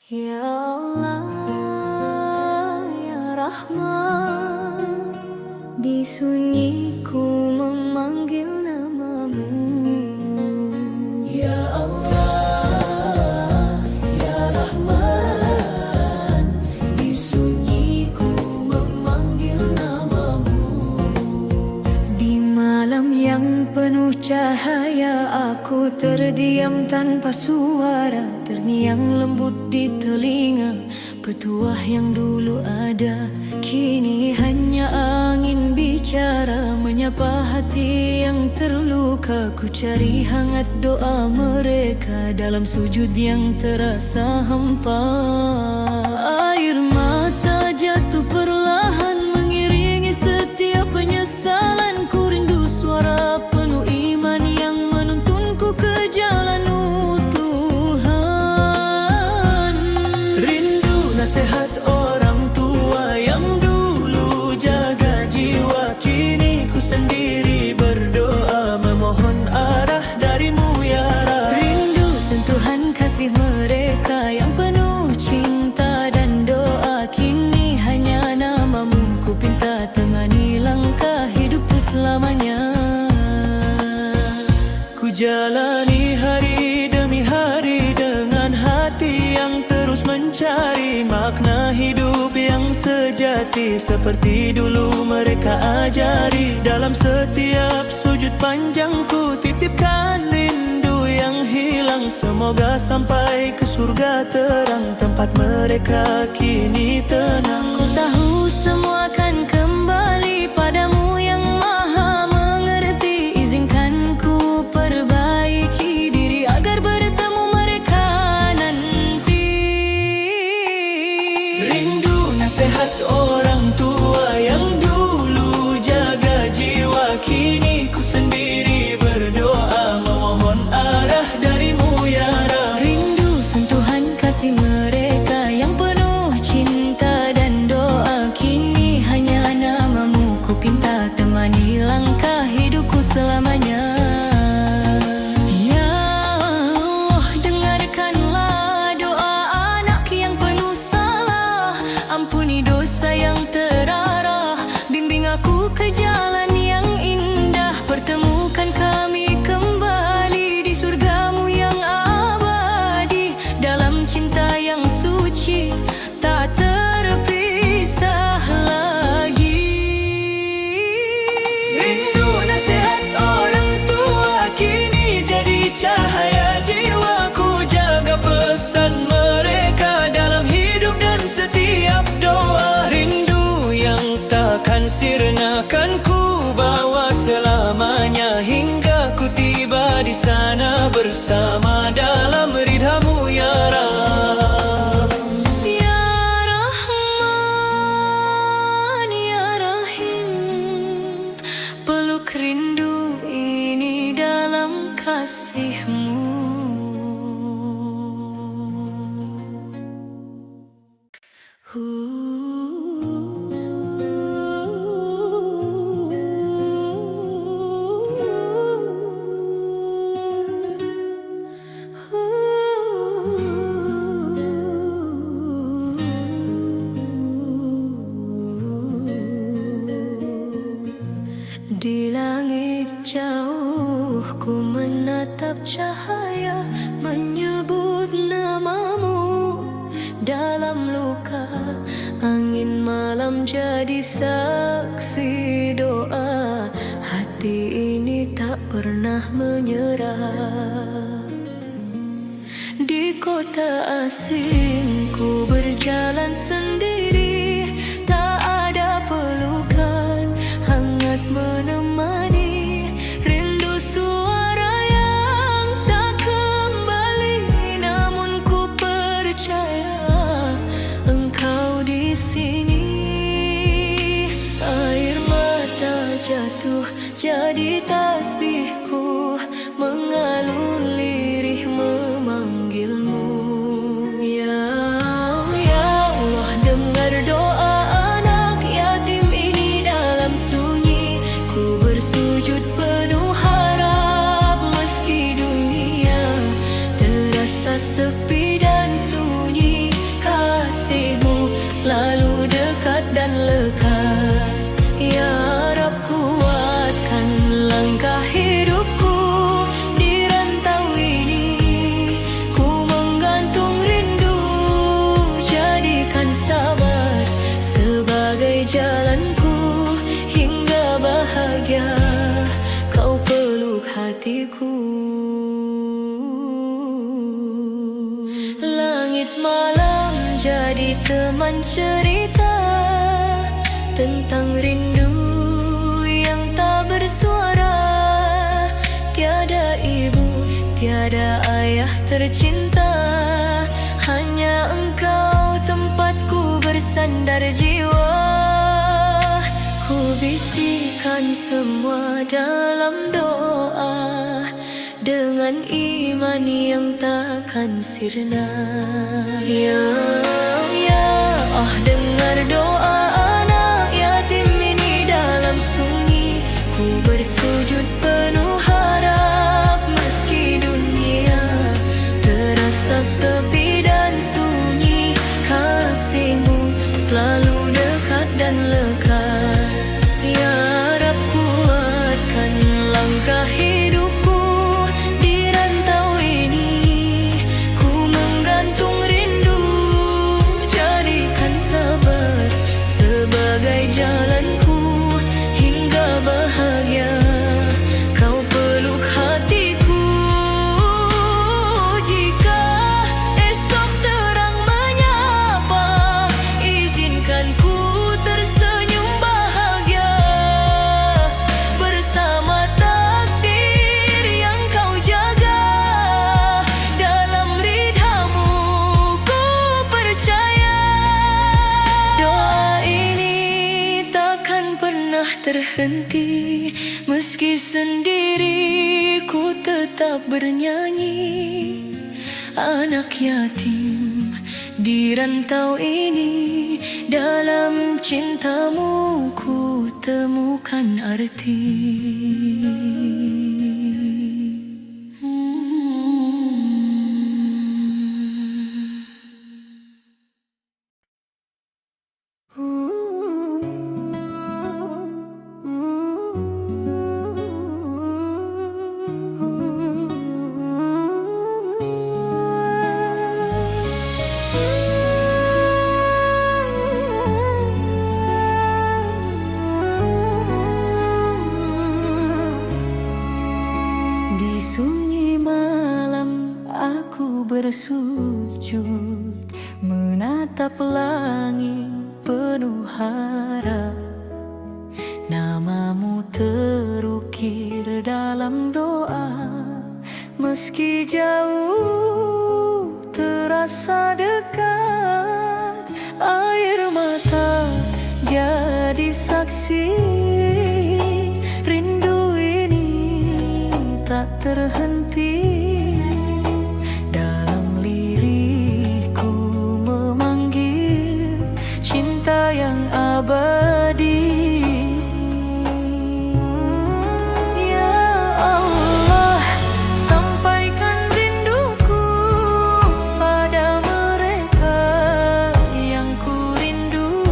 Ya Allah, ya Rahman, di sunyiku memanggil namamu. Ya Allah, ya Rahman, di sunyiku memanggil namamu. Di malam yang penuh cahaya, aku terdiam tanpa suara, terngiang lembut di telinga. Petuah yang dulu ada, kini hanya angin bicara, menyapa hati yang terluka. Ku cari hangat doa mereka dalam sujud yang terasa hampa. Air mata jatuh perlahan mengiringi setiap penyesalan. Ku rindu suara penuh iman yang menuntunku ke jalan Tuhan. Rindu nasihat orang tua yang dulu jaga jiwa, kini ku sendiri berdoa memohon arah darimu ya Rab. Rindu sentuhan kasih mereka yang penuh cinta dan doa, kini hanya namamu ku pinta temani langkah hidupku selamanya. Ku jalani hari demi hari dengan hati yang terus mencari makna hidup yang sejati, seperti dulu mereka ajari. Dalam setiap sujud panjangku titipkan rindu yang hilang, semoga sampai ke surga terang, tempat mereka kini tenang. Ku tahu semua akan kembali padamu yang maha mengerti, izinkan ku perbaiki diri agar bertemu mereka nanti. Rindu nasihat orang tua yang dulu jaga jiwa, kini ku sendiri berdoa memohon arah darimu ya Rab. Rindu sentuhan kasih mereka yang penuh cinta dan doa, kini hanya namamu ku pinta temani langkah hidupku selamanya. Ya Allah, dengarkanlah doa anak yang penuh salah, ampuni dosa yang terarah, bimbing aku ke jalan yang indah, pertemukan kami kembali di surgamu yang abadi, dalam cinta yang suci tak terpisah lagi. Rindu nasihat orang tua kini jadi cahaya jiwaku, jaga pesan mereka dalam hidup dan setiap doa. Rindu yang takkan sirna kan ku bawa selamanya, hingga ku tiba di sana bersama dalam ridhamu ya Rab. Ya Rahman, ya Rahim, peluk rindu ini dalam kasihmu. Di langit jauh ku menatap cahaya, menyebut namamu. Dalam luka angin malam jadi saksi doa, hati ini tak pernah menyerah. Di kota asing ku berjalan sendiri, tak ada pelukan hangat menemani. Rindu suara yang tak kembali, namun ku percaya engkau di sini. Air mata jatuh jadi tasbihku, mengalun lirih memanggilmu. Ya Allah, dengar Langit malam jadi teman cerita tentang rindu yang tak bersuara. Tiada ibu, tiada ayah tercinta, hanya engkau tempatku bersandar jiwa. Ku bisikan semua dalam doa, dengan iman yang takkan sirna. Ya dengar doa anak yatim ini dalam sunyi. Ku bersujud penuh harap, meski dunia terasa sepi dan sunyi. Kasihmu selalu dekat dan lekat. Ya Rab, kuatkan langkah hidupku di rantau ini. Ku menggantung rindu, jadikan sabar sebagai jalanku hingga bahagia. Kau peluk hatiku. Jika esok terang menyapa, izinkan ku tersenyum bahagia bersama takdir yang kau jaga. Dalam ridhamu ku percaya, doa ini takkan pernah terhenti. Meski sendiri ku tetap bernyanyi. Anak yatim di rantau ini, dalam cintamu ku temukan arti. Di sunyi malam aku bersujud, menatap langit penuh harap. Namamu terukir dalam doa, meski jauh terasa dekat. Air mata jadi saksi, rindu ini tak terhenti. Dalam lirikku memanggil cinta yang abadi. Ya Allah, sampaikan rinduku pada mereka yang ku rindu.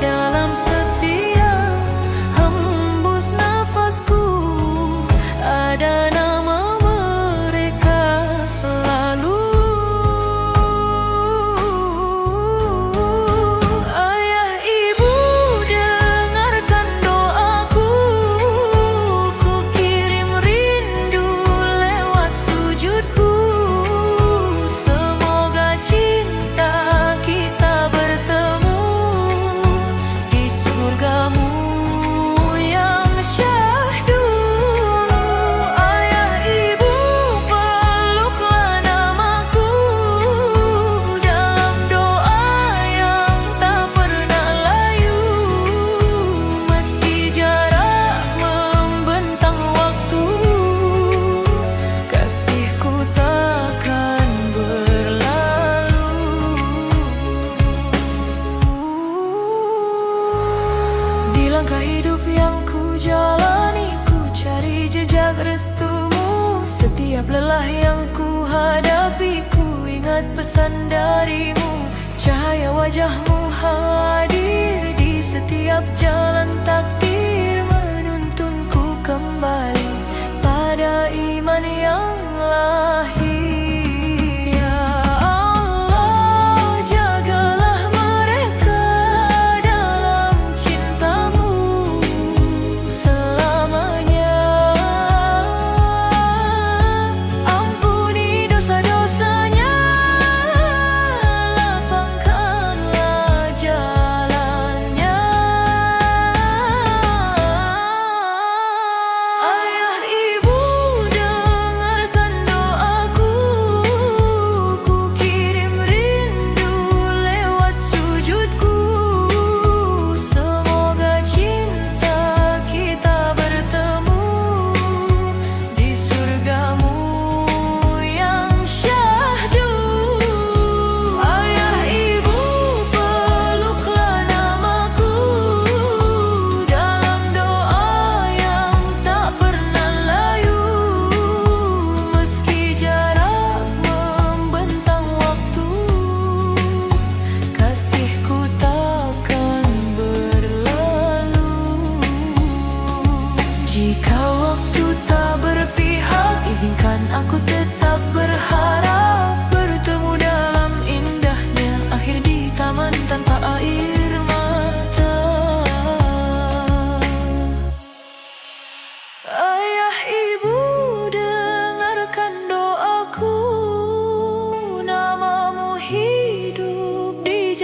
Dalam setiap hembus nafasku ada nama mereka selalu. Ayah ibu, dengarkan doaku. Ku kirim rindu lewat sujudku. Semoga cinta kita bertemu di surgamu yang syahdu. Ayah ibu, peluklah namaku dalam doa yang tak pernah layu. Meski jarak membentang waktu, kasihku takkan berlalu. Di langkah hidup yang ku jalani, ku cari jejak restumu. Setiap lelah yang ku hadapi, ku ingat pesan darimu. Cahaya wajahmu hadir di setiap jalan. Takdir menuntunku kembali pada iman yang lahir. Ya Allah, jagalah mereka dalam cintamu selamanya. Ampuni dosa-dosanya,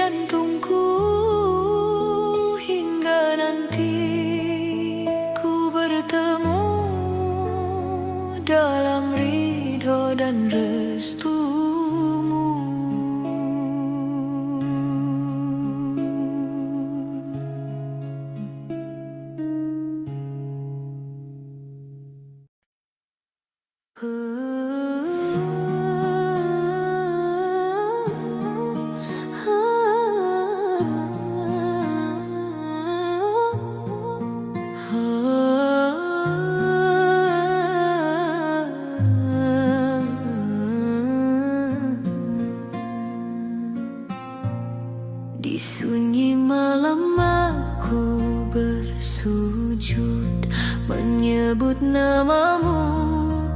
jantungku hingga nanti ku bertemu dalam ridho dan restumu. Di sunyi malam aku bersujud, menyebut namamu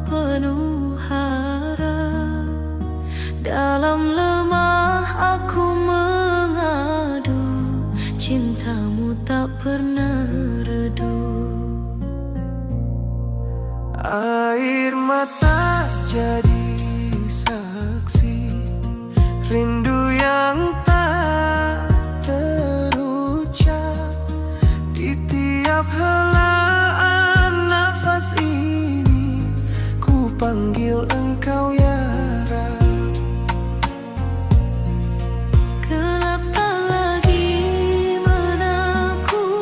penuh harap. Dalam lemah aku mengadu, cintamu tak pernah redup. Air mata jadi saksi rindu yang tak terucap. Di tiap helaan nafas ini ku panggil engkau ya Rab. Gelap tak lagi menakutkan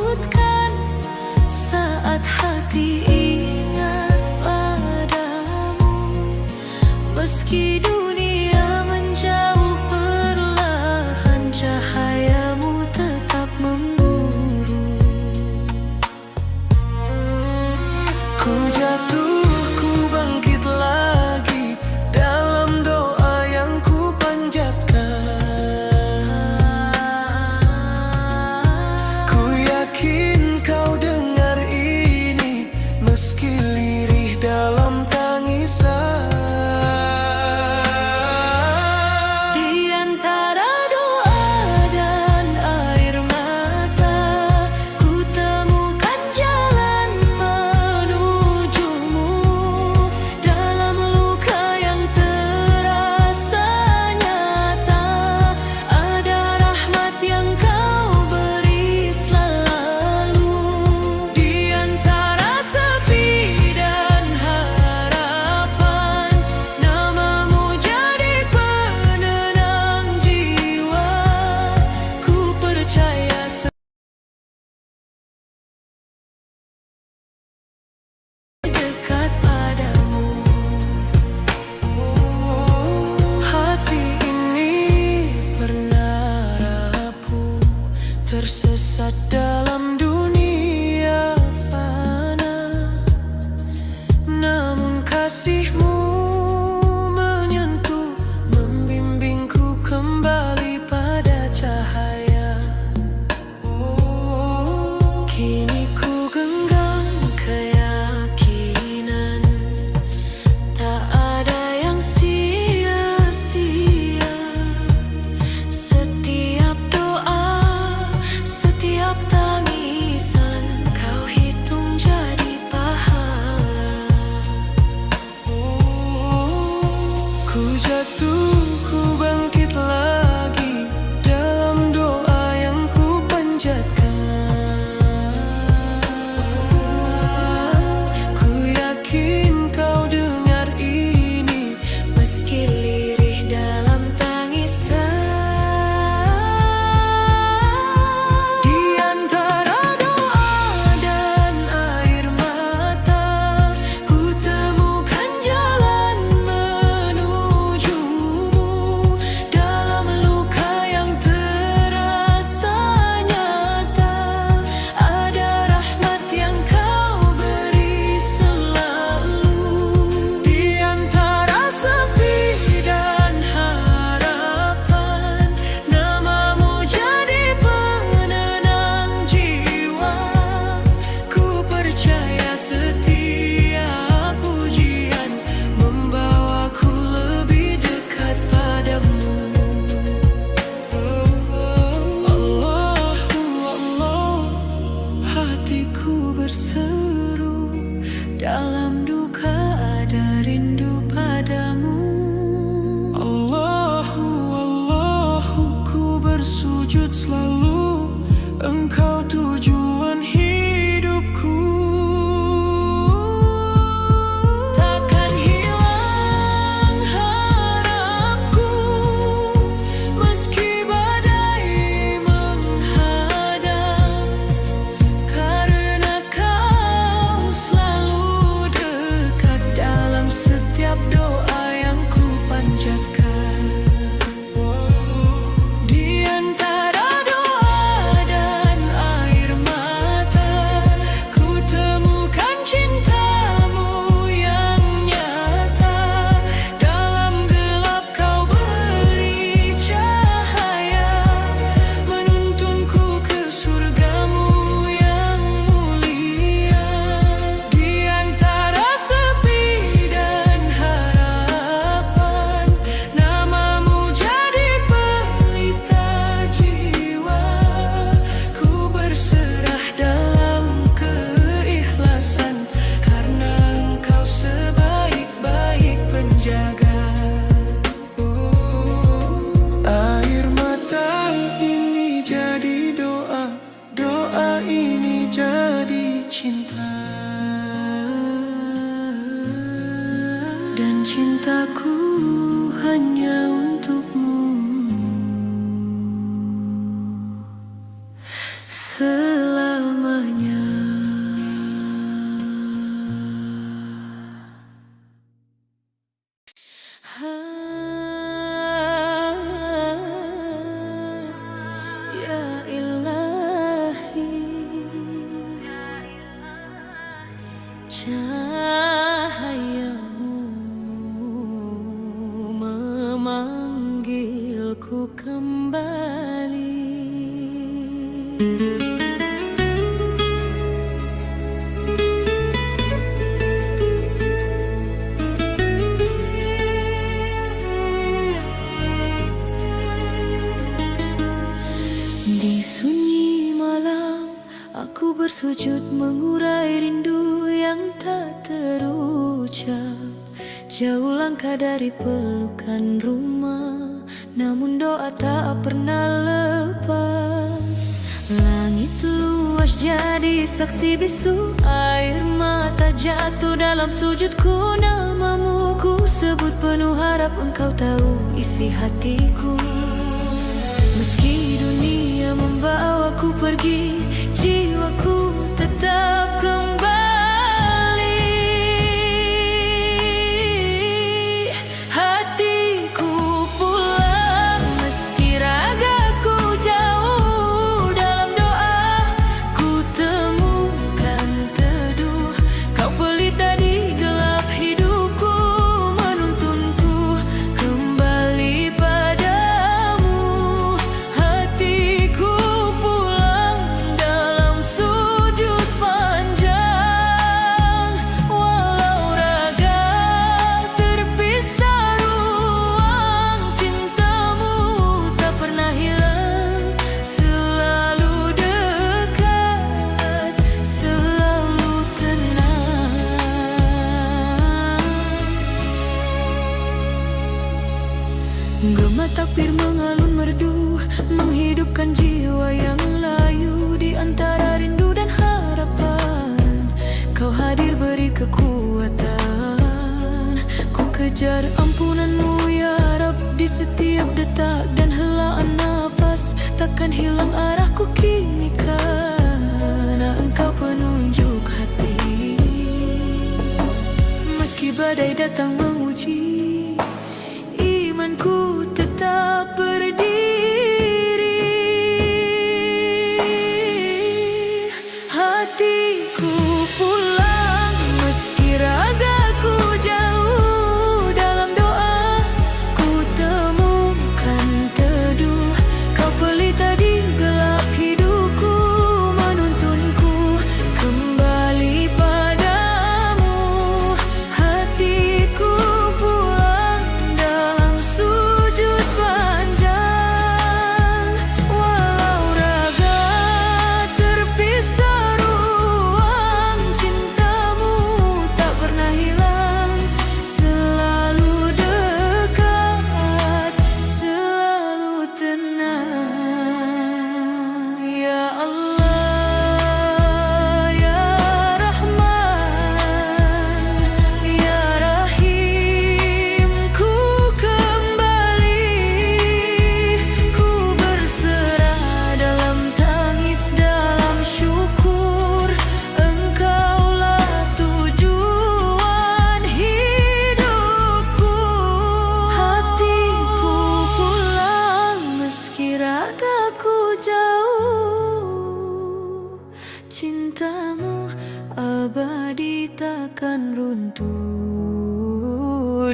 saat hati ingat padamu. Meski dunia menjauh perlahan, cahayamu tetap memburu. Ku jatuh, ku bangkit lagi sujud selalu, Engkau tujuan hidupku. Takkan hilang harapku, meski badai menghadang, karena Kau selalu dekat dalam setiap doa yang ku panjatkan. Di antara doa dan air mata, ku temukan cintamu yang nyata. Dalam gelap Kau beri cahaya, menuntunku ke surgamu yang mulia. Di antara sepi dan harapan, namamu jadi pelita jiwa. Ku berserah dalam keikhlasan, karena Engkau sebaik-baik penjaga. Air mata ini jadi doa, doa ini jadi cinta. Dan cintaku hanya untukmu selamanya. Ya Ilahi, cahayamu memanggilku kembali. Di sunyi malam, aku bersujud mengurai rindu yang tak terucap. Jauh langkah dari pelukan rumah, namun doa tak pernah lepas. Langit luas jadi saksi bisu, air mata jatuh dalam sujudku. Namamu ku sebut penuh harap, Engkau tahu isi hatiku. Meski dunia membawaku pergi, jiwaku tetap kembali. Hatiku pulang, meski ragaku jauh. Dalam doa ku temukan teduh, Kau pelita di gelap hidupku, menuntunku kembali padamu. Hatiku pulang dalam sujud panjang, walau raga terpisah ruang. Cintamu tak pernah hilang, selalu dekat, selalu tenang. Gema takbir mengalun merdu, menghidupkan jiwa yang layu. Di antara rindu dan harapan, Kau hadir beri kekuatan. Ku kejar ampunanmu ya Rab, di setiap detak dan helaan nafas. Takkan hilang arahku kini, karena Engkau penunjuk hati. Meski badai datang menguji, imanku tetap berdiri. Hatiku pulang, meski ragaku jauh. Dalam doa ku temukan teduh, Kau pelita di gelap hidupku, menuntunku kembali padamu. Hatiku pulang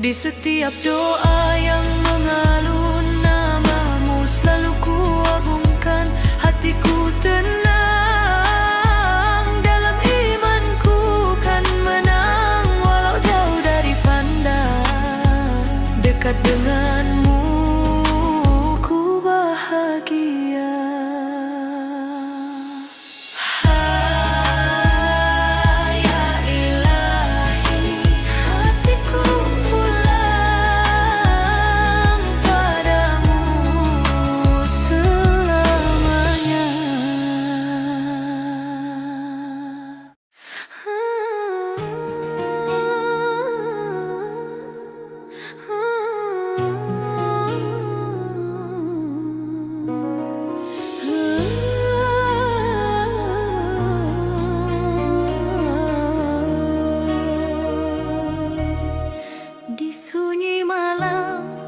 Di setiap doa yang mengalun namamu selalu ku agungkan. Hatiku tenang, dalam imanku kan menang. Walau jauh dari pandang, dekat denganmu ku bahagia.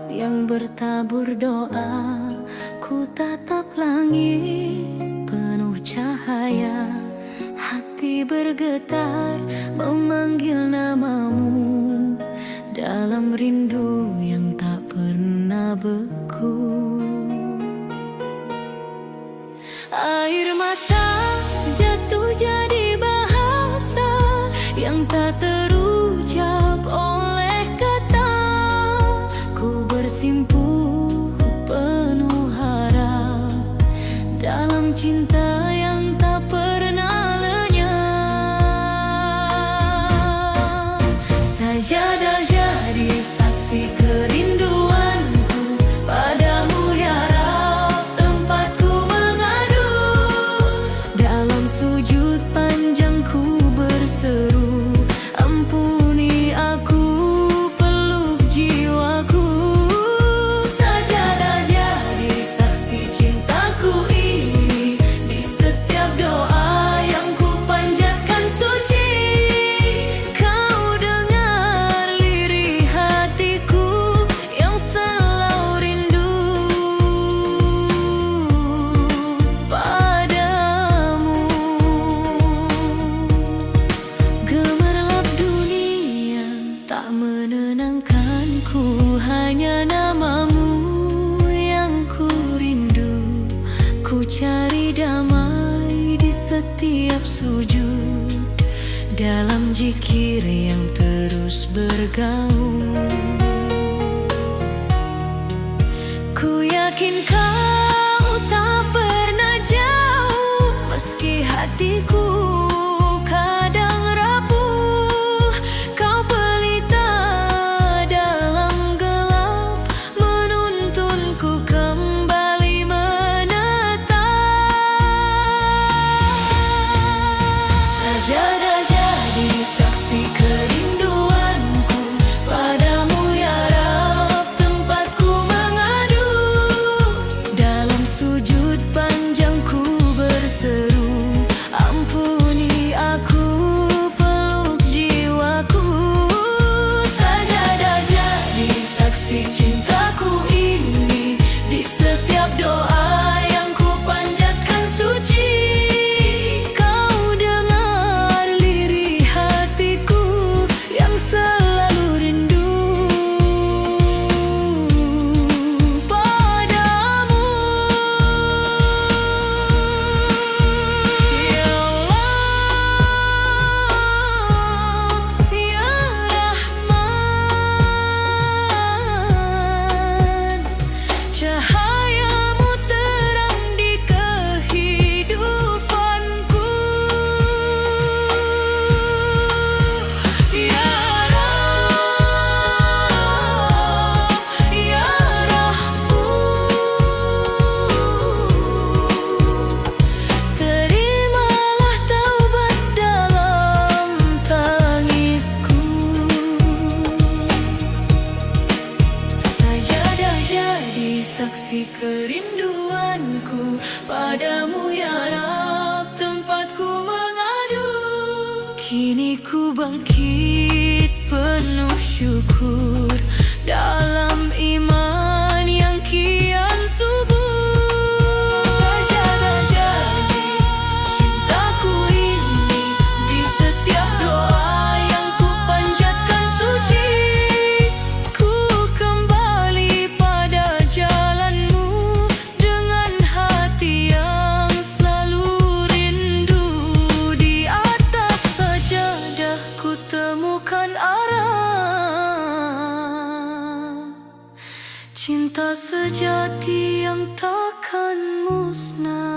Yang bertabur doa, ku tatap langit penuh cahaya. Hati bergetar memanggil namamu dalam rindu yang tak pernah beku. Air mata jatuh jadi bahasa yang tak terucap oleh kata. Ku bersimpuh penuh harap dalam cinta yang tak pernah lenyap. Sajadah jadi saksi kerinduanku padamu ya Rab, tempatku mengadu. Dalam sujud panjang ku berseru, ampuni aku, peluk jiwaku. Sajadah jadi saksi cintaku ini, di setiap doa yang ku panjatkan suci. Kau dengar lirih hatiku yang selalu rindu padamu. Gemerlap dunia tak menenangkanku, hanya namamu yang ku rindu. Ku cari damai di setiap sujud, dalam zikir yang terus bergaung. Ku yakin kau tak pernah jauh, meski hatiku kadang rapuh. Kau pelita dalam gelap, menuntunku kembali menetap. Sajadah jadi saksi kerinduanku padamu ya Rab, tempatku mengadu. Dalam sujud panjang ku berseru, ampuni aku, peluk jiwaku. Sajadah jadi saksi cintaku ini, di setiap doa yang ku panjatkan suci. Kau dengar lirih hatiku yang selalu rindu padamu. Ya Allah, ya Rahman, cahayamu terang di kehidupanku. Ya Rab, ya Rahman, terimalah taubat dalam tangisku. Sajadah jadi saksi kerinduanku padamu ya Rab, tempatku mengadu. Kini ku bangkit penuh syukur dalam iman yang kian subur. Sajadah jadi cintaku ini, di setiap doa yang ku panjatkan suci. cinta sejati yang takkan musnah.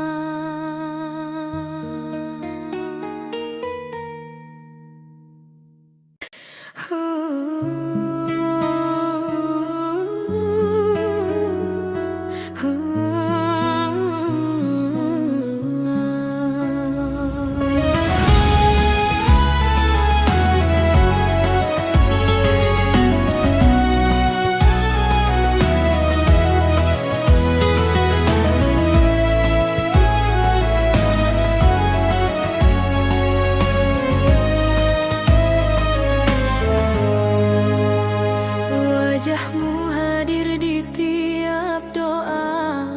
Wajahmu hadir di tiap doa,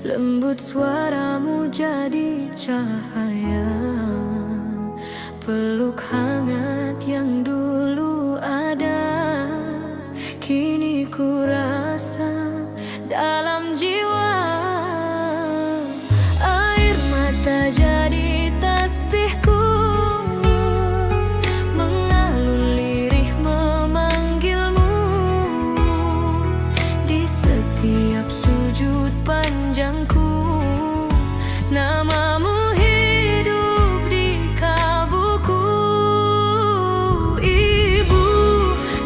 lembut suaramu jadi cahaya, peluk hangat yang dulu ada, kini ku rasa dalam jiwa. Air mata jadi tasbihku, namamu hidup di kalbuku. Ibu,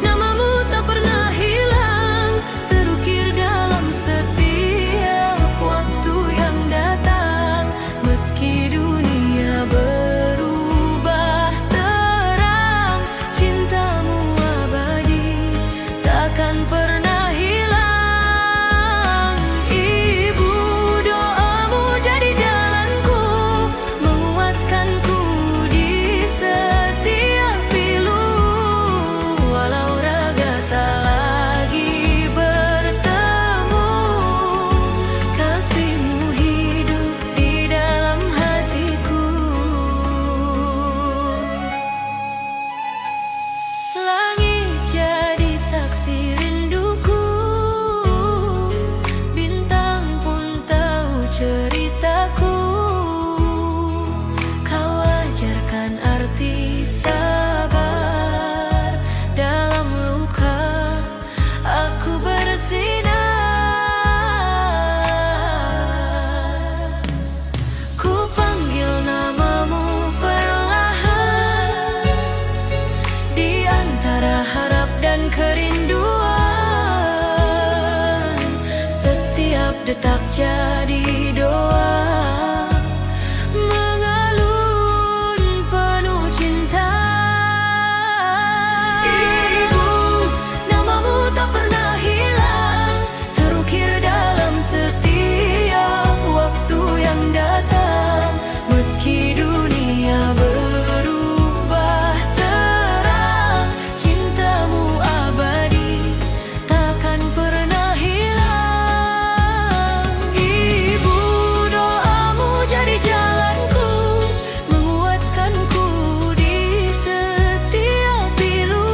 namamu tak pernah hilang, terukir dalam setiap waktu yang datang. Meski dunia berubah terang, cintamu abadi, takkan pernah hilang. Kerinduan, setiap detak jadi doa, mengalun penuh cinta. Ibu, namamu tak pernah hilang, terukir dalam setiap waktu yang datang. Meski dunia berubah terang, cintamu abadi, takkan pernah hilang. Ibu, doamu jadi jalanku, menguatkanku di setiap pilu.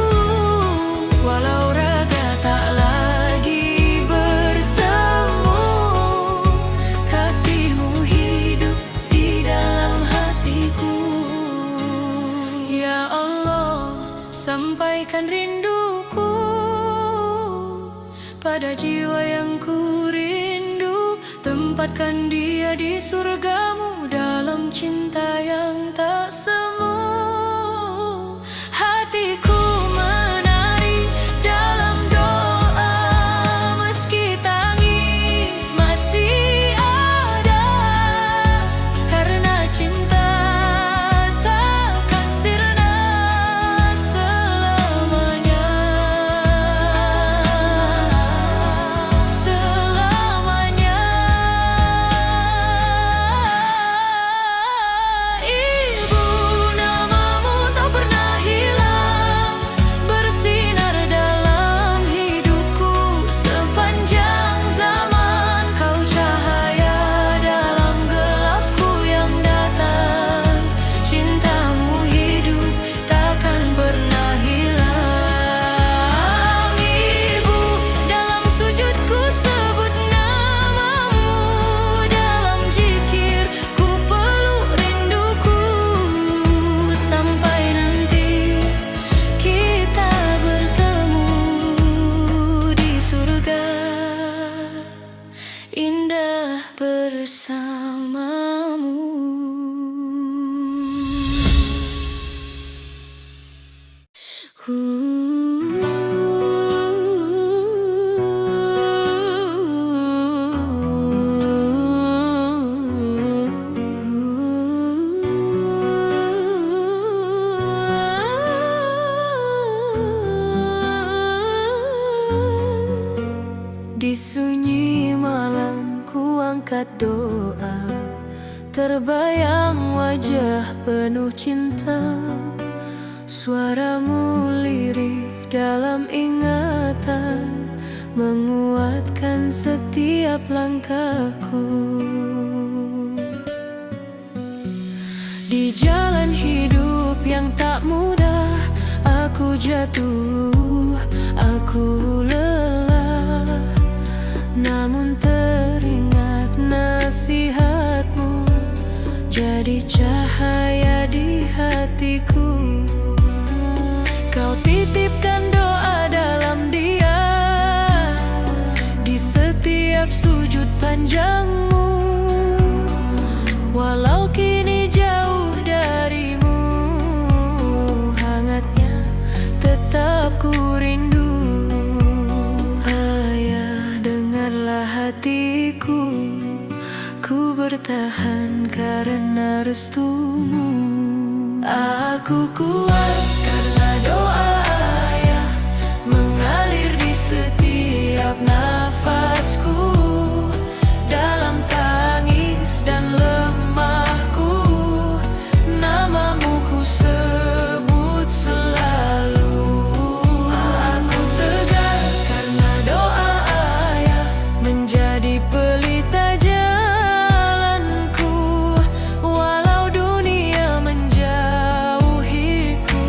Walau raga tak lagi bertemu, kasihmu hidup di dalam hatiku. Ya Allah, sampaikan rinduku pada jiwa yang ku rindu, tempatkan dia di surgamu dalam cinta yang tak semu. Hatiku menari dalam doa, meski tangis masih ada, karena cinta takkan sirna selamanya. Selamanya. Ibu, nama indah bersamamu. Di sunyi malam ku angkat doa, terbayang wajah penuh cinta. Suaramu lirih dalam ingatan, menguatkan setiap langkahku. Di jalan hidup yang tak mudah, aku jatuh, aku lelah, namun teringat nasihatmu, jadi cahaya di hatiku. Kau titipkan doa dalam diam, di setiap sujud panjangmu. Walau kini jauh darimu, hangatnya tetap ku rindu. Ayah, dengarlah hatiku, ku bertahan karena restumu. Aku kuat karena doa ayah, mengalir di setiap nafasku. Dalam tangis dan lemahku, namamu ku sebut selalu. Aku tegar karena doa ayah, menjadi pelita jalanku. Walau dunia menjauhiku,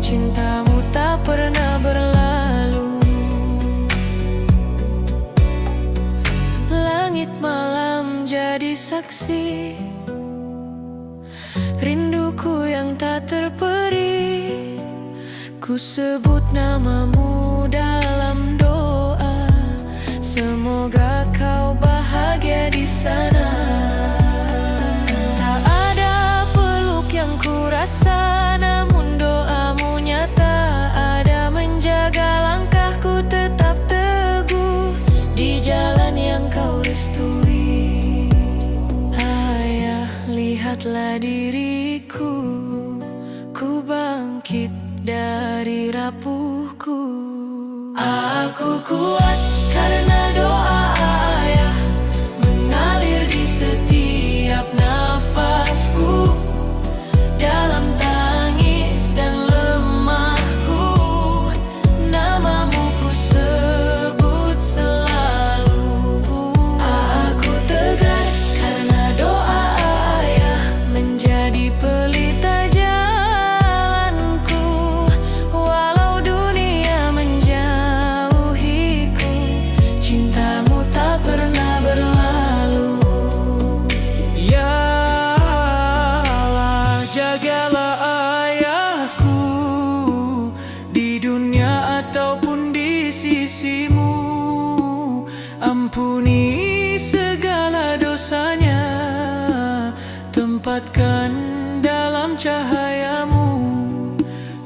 cintamu tak pernah berlalu. Langit malam jadi saksi, rinduku yang tak terperi. Ku sebut namamu dalam doa, semoga kau bahagia di sana. Tak ada peluk yang ku rasa, namun doamu nyata ada menjaga langkahku tetap teguh di jalan yang kau restui. Ayah, lihatlah diriku, ku bangkit dari rapuhku. Aku kuat karena doa ayah, mengalir di setiap nafasku. Dalam tangis dan lemahku, namamu ku sebut selalu. Aku tegar karena doa ayah, menjadi pelita jalanku. Walau dunia menjauhiku, cintamu tak pernah berlalu. Ya Allah, jagalah ayahku di dunia ataupun di sisimu. Ampuni segala dosanya, tempatkan dalam cahayamu.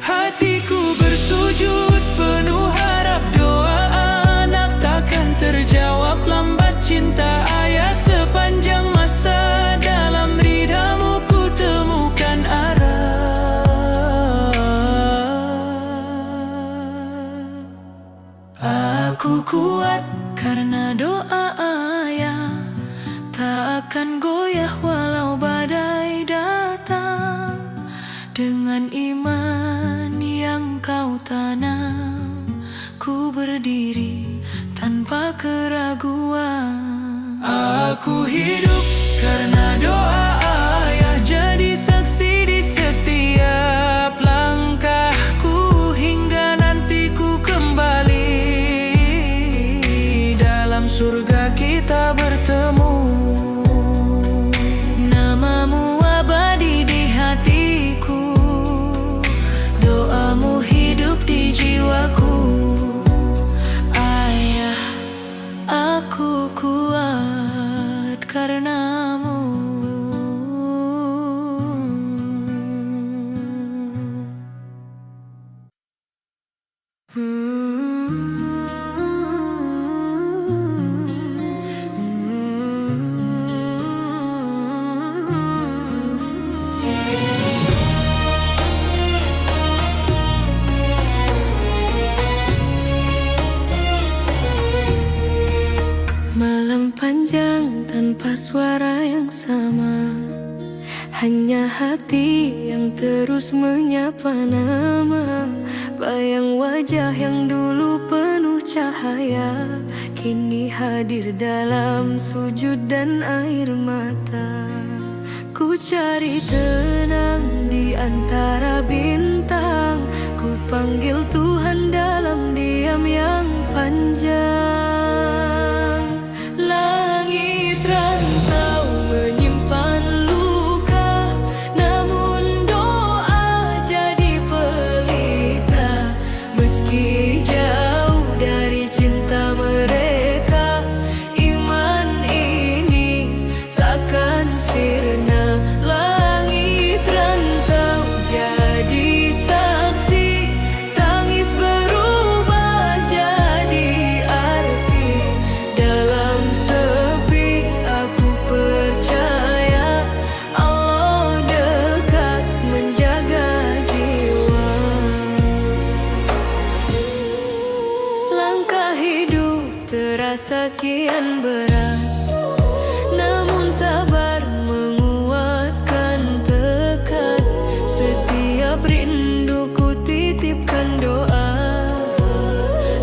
Hatiku bersujud penuh harap, doa anak takkan terjawab. Lambat cinta ayah sepanjang masa, dalam ridhamu ku temukan arah. Aku kuat karena doa ayah, tak akan goyah walau badai datang. Dengan iman yang kau tanam, ku berdiri tanpa keraguan. Aku hidup karena doa ayah, jadi saksi di setiap langkahku. Hingga nanti ku kembali, dalam surga kita bertemu. Namamu abadi di hatiku, doamu hidup di jiwaku. Ayah, aku kuat. Malam panjang tanpa suara yang sama, hanya hati yang terus menyapa nama. Bayang wajah yang dulu penuh cahaya, kini hadir dalam sujud dan air mata. Ku cari tenang di antara bintang, ku panggil Tuhan dalam diam yang panjang. Langit rantau menyimpan luka, namun doa jadi pelita. Meski jauh dari cinta mereka, iman ini takkan sirna. Langit rantau jadi saksi, tangis berubah jadi arti. Dalam sepi aku percaya Allah dekat menjaga jiwa. Langkah hidup terasa kian berat, namun sabar menguatkan tekad. Setiap rindu ku titipkan doa,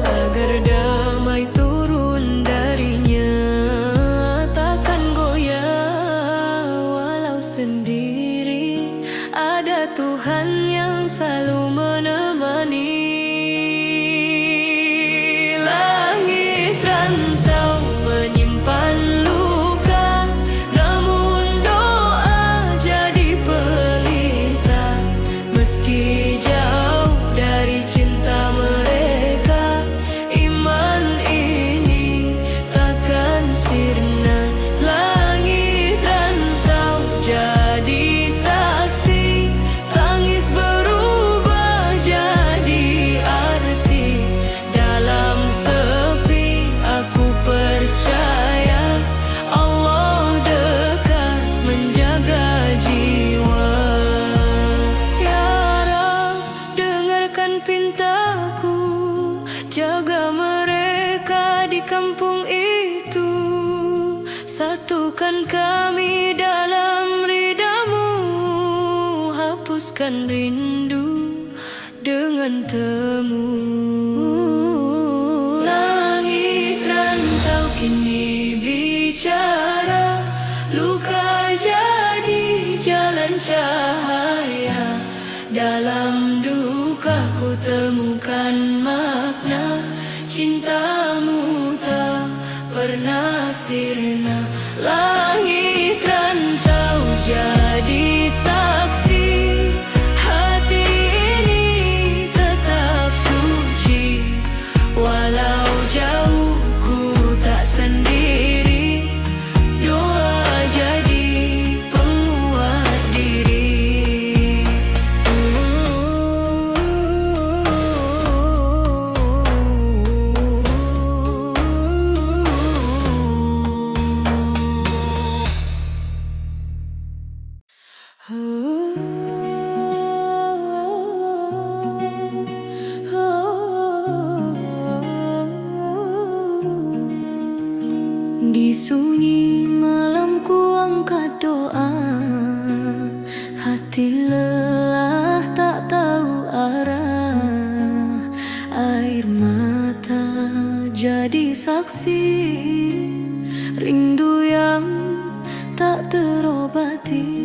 agar damai turun darinya. Takkan goyah walau sendiri, ada Tuhan yang selalu menemani. Langit rantau menyimpan luka, namun doa jadi pelita. Meski jauh dari cinta mereka, iman ini takkan sirna. Langit rantau jadi saksi, tangis berubah jadi arti. Dalam sepi aku percaya Allah dekat menjaga jiwa. Ya Rab, dengarkan pintaku, jaga mereka di kampung itu. Satukan kami dalam ridamu, hapuskan rindu dengan temu. Langit rantau kini bicara, luka jadi jalan cahaya. Dalam duka ku temukan makna, cintamu tak pernah sirna. Langit rantau jadi saksi, hati ini tetap suci. Walau jauh ku tak sendiri, doa jadi penguat diri. Di sunyi malam ku angkat doa, hati lelah tak tahu arah. Air mata jadi saksi, rindu yang tak terobati.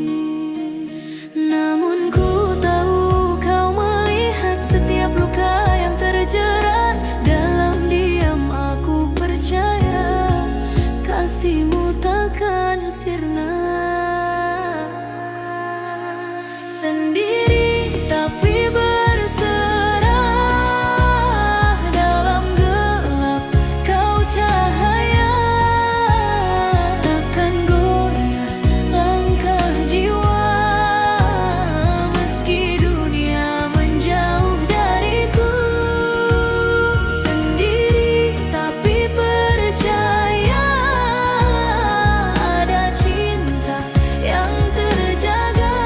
Namun ku tahu kau melihat setiap luka yang terjerat. Dalam diam aku percaya kasihmu takkan sirna. Sendiri tapi berserah, dalam gelap kau cahaya. Takkan goyah langkah jiwa, meski dunia menjauh dariku. Sendiri tapi percaya ada cinta yang terjaga.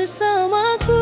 bersamaku.